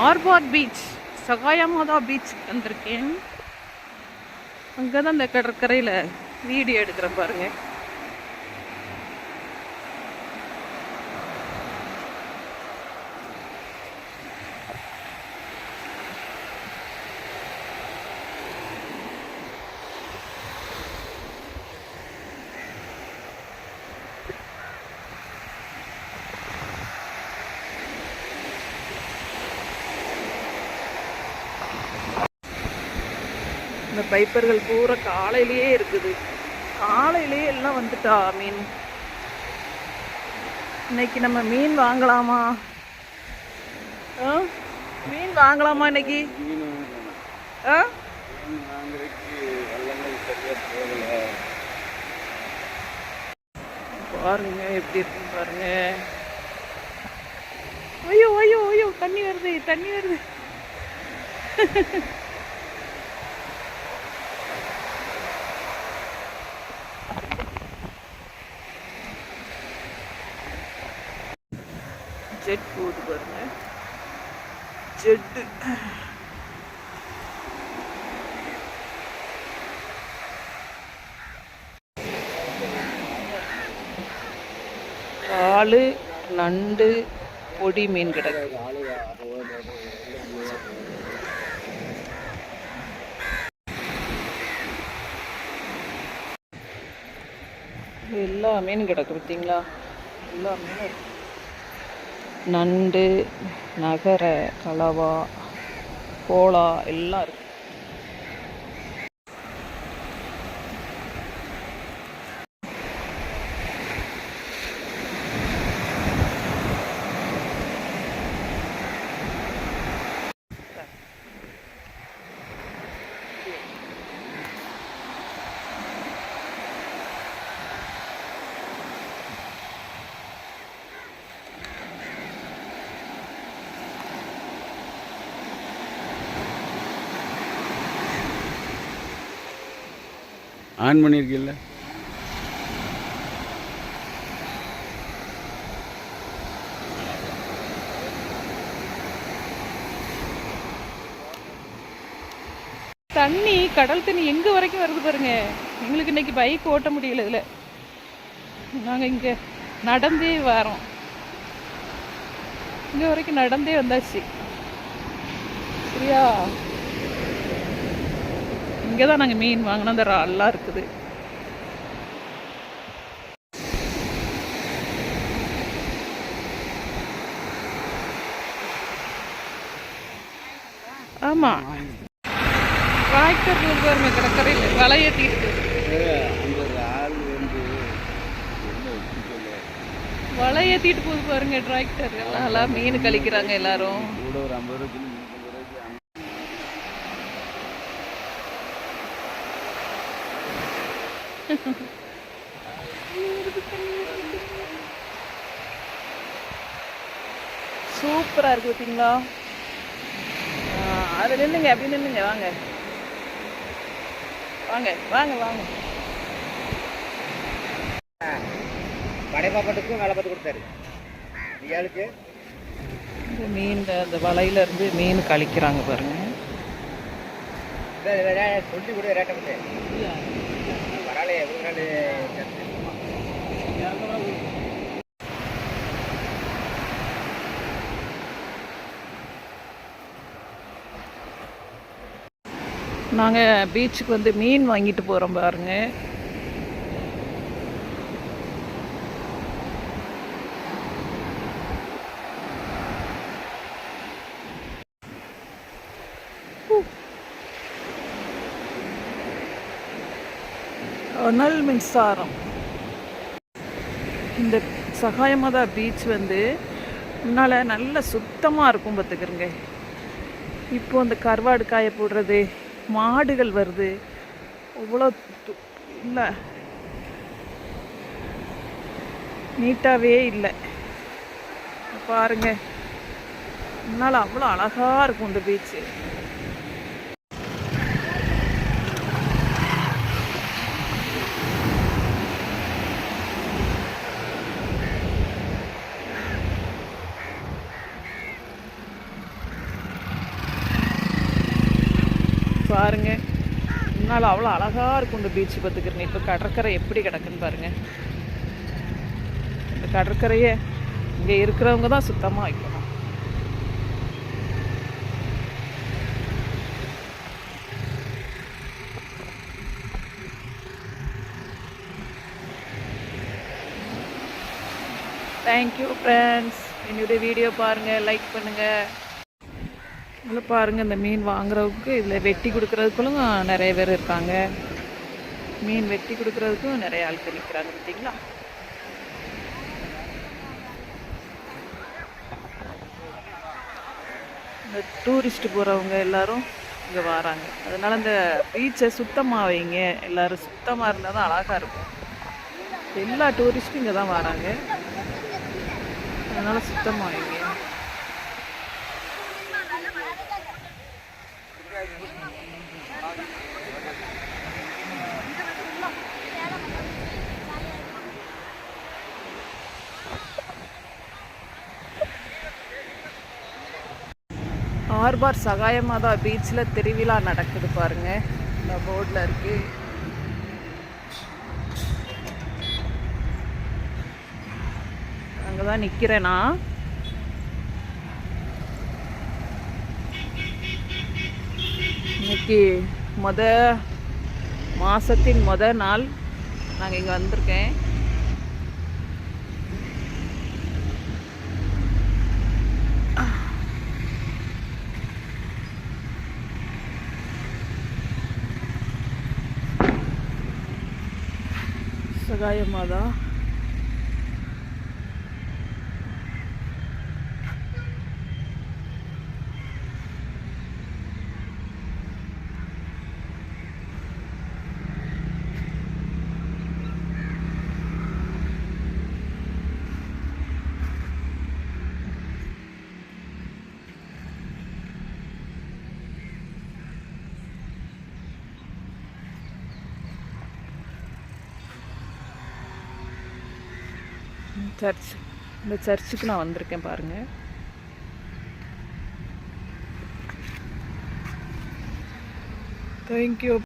ஆர்பாட் beach, சகாயமாதா beach வந்திருக்கேன். அங்கே தான் இந்த கடற்கரையில் வீடியோ எடுக்கிறேன் பாருங்க. இந்த பைப்பர்கள் பூரா காலையிலேயே இருக்குது. காலையிலேயே எல்லாம் வந்துட்டா மீன். இன்னைக்கு நம்ம மீன் வாங்கலாமா? மீன் வாங்கலாமா இன்னைக்கு? பாருங்க எப்படி இருக்குன்னு பாருங்க. ஐயோ ஐயோ ஐயோ, தண்ணி வருது தண்ணி வருது. ஜெட் போகுது பாருங்க, ஜெட்டு. ஆளு நண்டு பொடி மீன் கிடக்கு. எல்லா மீன் கிடக்கு பார்த்தீங்களா? எல்லா மீனும் இருக்கு. நண்டு, நகர, கலவா, கோலா எல்லாம் இருக்கு. ஆன் பண்ணியிருக்கீல்ல? தண்ணி, கடல் தண்ணி எங்கே வரைக்கும் வருது பாருங்க. எங்களுக்கு இன்னைக்கு பைக் ஓட்ட முடியல. இதில் நாங்கள் இங்கே நடந்தே வரோம். இங்கே வரைக்கும் நடந்தே வந்தாச்சு. சரியா? இங்கே தான் நாங்கள் மீன் வாங்கினோம். அந்த ரால்லாம் இருக்குது. ஆமாம், டிராக்டர் பாருங்க கடற்கரையில் வலை ஏற்றிட்டு வலை ஏற்றிட்டு போகுது பாருங்க டிராக்டர். எல்லாம் மீன் கழிக்கிறாங்க எல்லாரும். ஒரு 50 ரூபாய்க்கு சூப்பரா இருக்கு பார்த்தீங்களா? அது நின்னுங்க, அப்படி நின்னுங்க. வாங்க வாங்க வாங்க வாங்க. படைப்பாட்டுக்கும் வேலை பார்த்து கொடுத்தாரு. இந்த மீன் அந்த வலையில இருந்து மீன் கழிக்கிறாங்க பாருங்க. சொல்லி கூட ரேட்டை பரவாயில்ல. நாங்கள் பீச்சுக்கு வந்து மீன் வாங்கிட்டு போகிறோம் பாருங்க. அனல் மின்சாரம். இந்த சகாயமாதா பீச் வந்து முன்னால் நல்ல சுத்தமாக இருக்கும் பார்த்துக்கிறங்க. இப்போ அந்த கருவாடு காய போடுறது, மாடுகள் வருது, அவ்வளோ இல்லை, நீட்டாகவே இல்லை. பாருங்க, முன்னால் அவ்வளோ அழகாக இருக்கும் இந்த பீச்சு. பாருங்கள். முன்னால் அவ்வளோ அழகாக இருக்கும் இந்த பீச் பார்த்துக்கிறேங்க. இப்போ கடற்கரை எப்படி கிடக்குன்னு பாருங்கள். இந்த கடற்கரையை இங்கே இருக்கிறவங்க தான் சுத்தமாக வைக்கணும். Thank you friends. என்னுடைய வீடியோ பாருங்கள், லைக் பண்ணுங்கள். இதில் பாருங்கள், இந்த மீன் வாங்குறதுக்கு இதில் வெட்டி கொடுக்குறதுக்குள்ளும் நிறைய பேர் இருக்காங்க. மீன் வெட்டி கொடுக்குறதுக்கும் நிறைய ஆட்கள் நிற்கிறாங்க பார்த்தீங்களா. இந்த டூரிஸ்ட்டு போகிறவங்க எல்லோரும் இங்கே வராங்க. அதனால் இந்த பீச்சை சுத்தமாக வைங்க. எல்லோரும் சுத்தமாக இருந்தால் தான் அழகாக இருக்கும். எல்லா டூரிஸ்ட்டும் இங்கே தான் வராங்க. அதனால் சுத்தமாக வைங்க. ஆர்பார் சகாயமாதா பீச்சில் திருவிழா நடக்குது பாருங்கள். இந்த போர்டில் இருக்குது. அங்கே தான் நிற்கிறேன் நான். இன்னைக்கு மாதத்தின் நாள் நாங்கள் இங்கே வந்திருக்கேன். சகாயமாதா சர்ச். இந்த சர்ச்சுக்கு நான் வந்திருக்கேன் பாருங்கள். தேங்க்யூ.